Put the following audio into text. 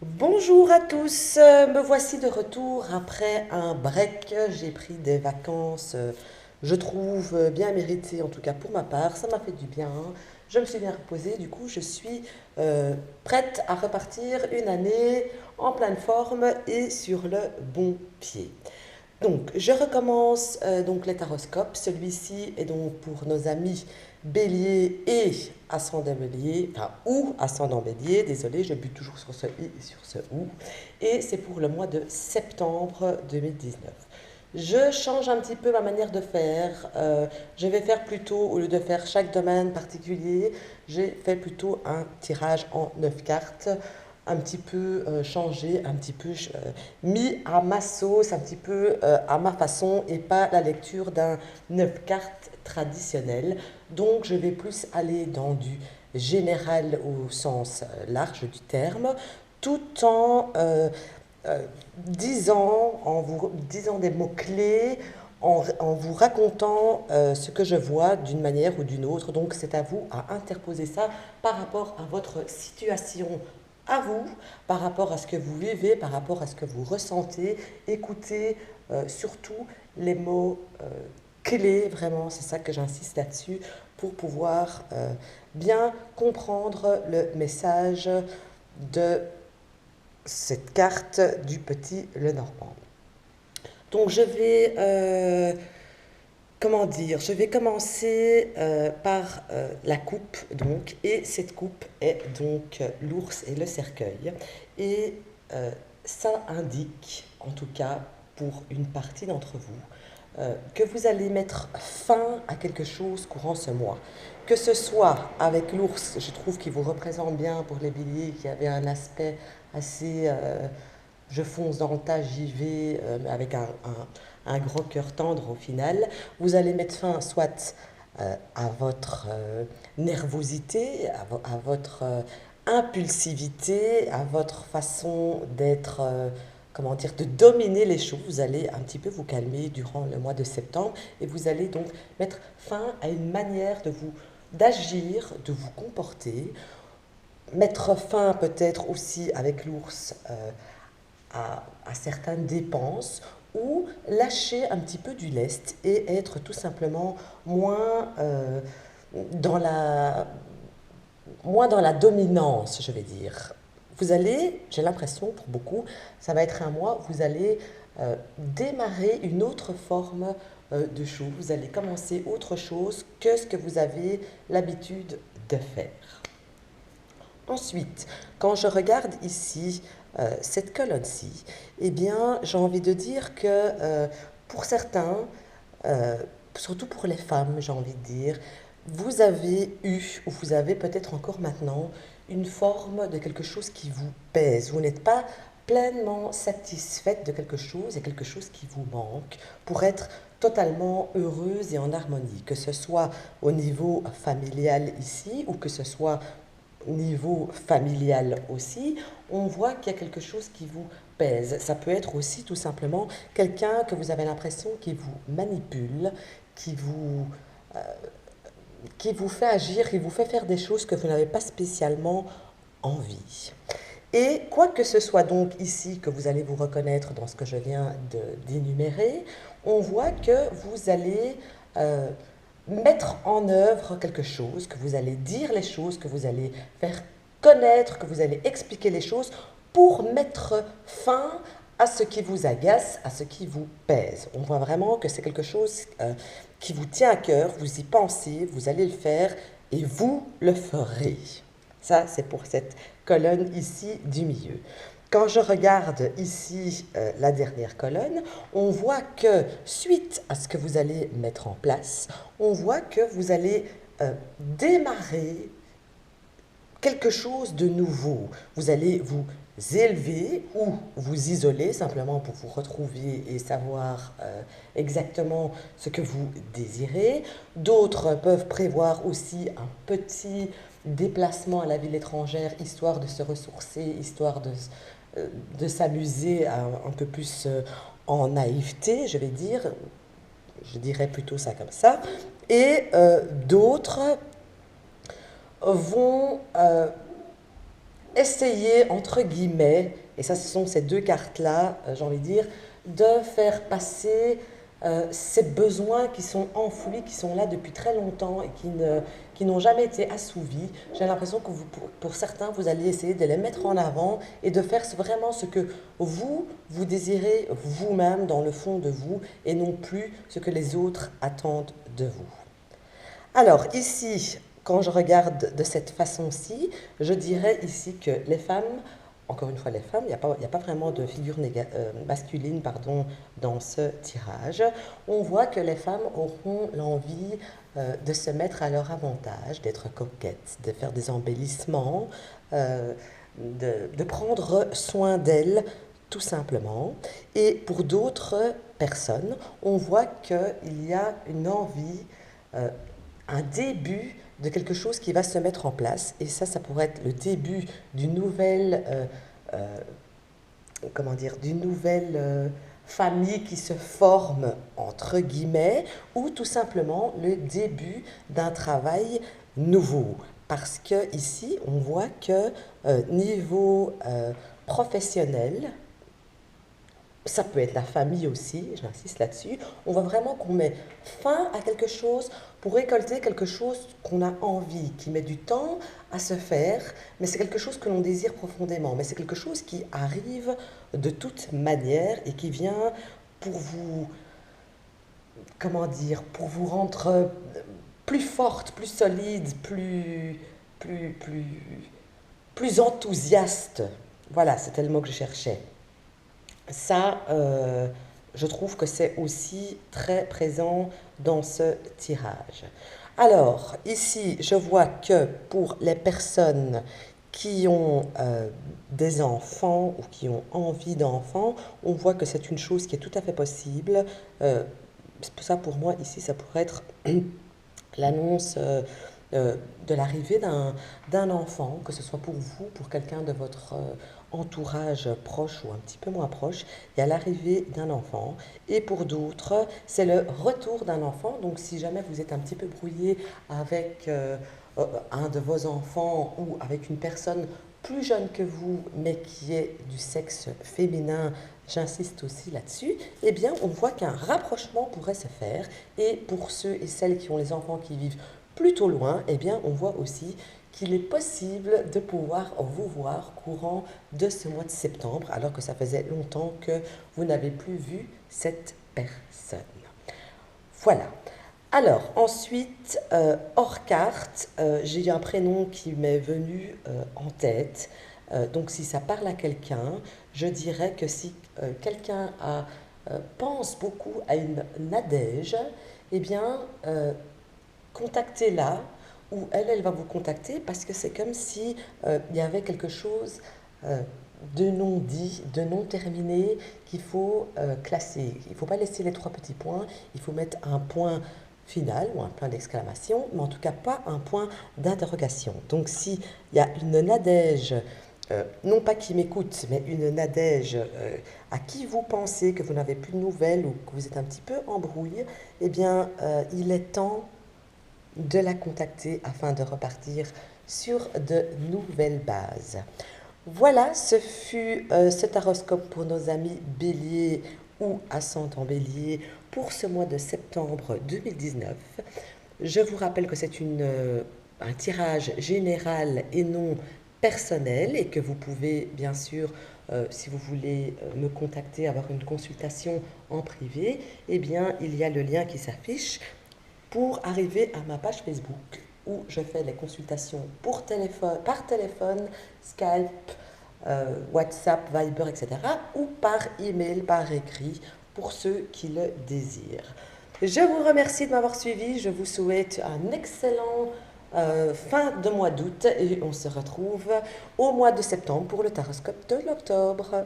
Bonjour à tous, me voici de retour après un break. J'ai pris des vacances, je trouve bien méritées, en tout cas pour ma part. Ça m'a fait du bien. Je me suis bien reposée, du coup je suis prête à repartir une année en pleine forme et sur le bon pied. Donc, je recommence donc les taroscopes. Celui-ci est donc pour nos amis Bélier et ascendant Bélier, enfin ou ascendant Bélier. Désolé, je bute toujours sur ce i et sur ce ou. Et c'est pour le mois de septembre 2019. Je change un petit peu ma manière de faire. Je vais faire plutôt, au lieu de faire chaque domaine particulier, j'ai fait plutôt un tirage en 9 cartes, un petit peu changé, un petit peu mis à ma sauce, un petit peu à ma façon et pas la lecture d'un 9 cartes traditionnel. Donc je vais plus aller dans du général au sens large du terme, tout en vous disant des mots-clés, en vous racontant ce que je vois d'une manière ou d'une autre. Donc c'est à vous à interposer ça par rapport à votre situation, à vous, par rapport à ce que vous vivez, par rapport à ce que vous ressentez. Écoutez surtout les mots clés, vraiment, c'est ça que j'insiste là-dessus, pour pouvoir bien comprendre le message de cette carte du petit Lenormand. Donc je vais, comment dire, je vais commencer par la coupe, donc, et cette coupe est donc l'ours et le cercueil. Et ça indique, en tout cas pour une partie d'entre vous, que vous allez mettre fin à quelque chose courant ce mois. Que ce soit avec l'ours, je trouve qu'il vous représente bien pour les béliers, qui avait un aspect assez je fonce dans le tas, j'y vais, avec un gros cœur tendre au final. Vous allez mettre fin soit à votre nervosité, à votre impulsivité, à votre façon d'être, comment dire, de dominer les choses. Vous allez un petit peu vous calmer durant le mois de septembre et vous allez donc mettre fin à une manière de vous d'agir, de vous comporter, mettre fin peut-être aussi avec l'ours à certaines dépenses ou lâcher un petit peu du lest et être tout simplement moins, dans la, moins dans la dominance, je vais dire. Vous allez, j'ai l'impression pour beaucoup, ça va être un mois où vous allez démarrer une autre forme de choses. Vous allez commencer autre chose que ce que vous avez l'habitude de faire. Ensuite, quand je regarde ici cette colonne-ci, eh bien, j'ai envie de dire que pour certains, euh, surtout pour les femmes, j'ai envie de dire, vous avez eu, ou vous avez peut-être encore maintenant, une forme de quelque chose qui vous pèse. Vous n'êtes pas pleinement satisfaite de quelque chose, il y a quelque chose qui vous manque pour être totalement heureuse et en harmonie, que ce soit au niveau familial ici ou que ce soit niveau familial aussi, on voit qu'il y a quelque chose qui vous pèse. Ça peut être aussi tout simplement quelqu'un que vous avez l'impression qui vous manipule, qui vous, euh, qui vous fait agir, qui vous fait faire des choses que vous n'avez pas spécialement envie. Et quoi que ce soit donc ici que vous allez vous reconnaître dans ce que je viens d'énumérer, on voit que vous allez mettre en œuvre quelque chose, que vous allez dire les choses, que vous allez faire connaître, que vous allez expliquer les choses pour mettre fin à ce qui vous agace, à ce qui vous pèse. On voit vraiment que c'est quelque chose qui vous tient à cœur, vous y pensez, vous allez le faire et vous le ferez. Ça, c'est pour cette colonne ici du milieu. Quand je regarde ici la dernière colonne, on voit que suite à ce que vous allez mettre en place, on voit que vous allez démarrer quelque chose de nouveau. Vous allez vous élever ou vous isoler simplement pour vous retrouver et savoir exactement ce que vous désirez. D'autres peuvent prévoir aussi un petit déplacement à la ville étrangère, histoire de se ressourcer, histoire de s'amuser un peu plus en naïveté, je vais dire. Je dirais plutôt ça comme ça. Et d'autres vont essayer, entre guillemets, et ça ce sont ces deux cartes-là, j'ai envie de dire, de faire passer ces besoins qui sont enfouis, qui sont là depuis très longtemps et qui n'ont jamais été assouvis. J'ai l'impression que pour certains, vous allez essayer de les mettre en avant et de faire vraiment ce que vous désirez vous-même dans le fond de vous et non plus ce que les autres attendent de vous. Alors ici, quand je regarde de cette façon-ci, je dirais ici que les femmes, encore une fois les femmes, il n'y a pas vraiment de figure masculine pardon, dans ce tirage. On voit que les femmes auront l'envie de se mettre à leur avantage, d'être coquettes, de faire des embellissements, de prendre soin d'elles tout simplement. Et pour d'autres personnes, on voit qu'il y a une envie, un début de quelque chose qui va se mettre en place. Et ça pourrait être le début d'une nouvelle, euh, comment dire, d'une nouvelle famille qui se forme, entre guillemets, ou tout simplement le début d'un travail nouveau. Parce que ici, on voit que niveau professionnel, ça peut être la famille aussi, j'insiste là-dessus. On voit vraiment qu'on met fin à quelque chose pour récolter quelque chose qu'on a envie, qui met du temps à se faire, mais c'est quelque chose que l'on désire profondément. Mais c'est quelque chose qui arrive de toute manière et qui vient pour vous, comment dire, pour vous rendre plus forte, plus solide, plus, plus, plus enthousiaste. Voilà, c'était le mot que je cherchais. Ça, je trouve que c'est aussi très présent dans ce tirage. Alors, ici, je vois que pour les personnes qui ont des enfants ou qui ont envie d'enfants, on voit que c'est une chose qui est tout à fait possible. Ça, pour moi, ici, ça pourrait être l'annonce de l'arrivée d'un enfant, que ce soit pour vous, pour quelqu'un de votre entourage proche ou un petit peu moins proche, il y a l'arrivée d'un enfant. Et pour d'autres, c'est le retour d'un enfant. Donc si jamais vous êtes un petit peu brouillé avec un de vos enfants ou avec une personne plus jeune que vous, mais qui est du sexe féminin, j'insiste aussi là-dessus, eh bien, on voit qu'un rapprochement pourrait se faire. Et pour ceux et celles qui ont les enfants qui vivent plutôt loin, eh bien, on voit aussi qu'il est possible de pouvoir vous voir courant de ce mois de septembre, alors que ça faisait longtemps que vous n'avez plus vu cette personne. Voilà. Alors, ensuite, hors carte, j'ai un prénom qui m'est venu en tête. Donc, si ça parle à quelqu'un, je dirais que si quelqu'un pense beaucoup à une Nadège, eh bien, contactez-la ou elle va vous contacter parce que c'est comme si il y avait quelque chose de non dit, de non terminé qu'il faut classer. Il ne faut pas laisser les trois petits points, il faut mettre un point final ou un point d'exclamation, mais en tout cas pas un point d'interrogation. Donc s'il y a une Nadège, non pas qui m'écoute, mais une Nadège à qui vous pensez que vous n'avez plus de nouvelles ou que vous êtes un petit peu embrouillé, eh bien il est temps de la contacter afin de repartir sur de nouvelles bases. Voilà, ce fut cet horoscope pour nos amis Bélier ou ascendant Bélier pour ce mois de septembre 2019. Je vous rappelle que c'est un tirage général et non personnel et que vous pouvez bien sûr, si vous voulez me contacter, avoir une consultation en privé, eh bien il y a le lien qui s'affiche pour arriver à ma page Facebook où je fais les consultations par téléphone, Skype, WhatsApp, Viber, etc. ou par email, par écrit, pour ceux qui le désirent. Je vous remercie de m'avoir suivi, je vous souhaite un excellent fin de mois d'août et on se retrouve au mois de septembre pour le taroscope de l'octobre.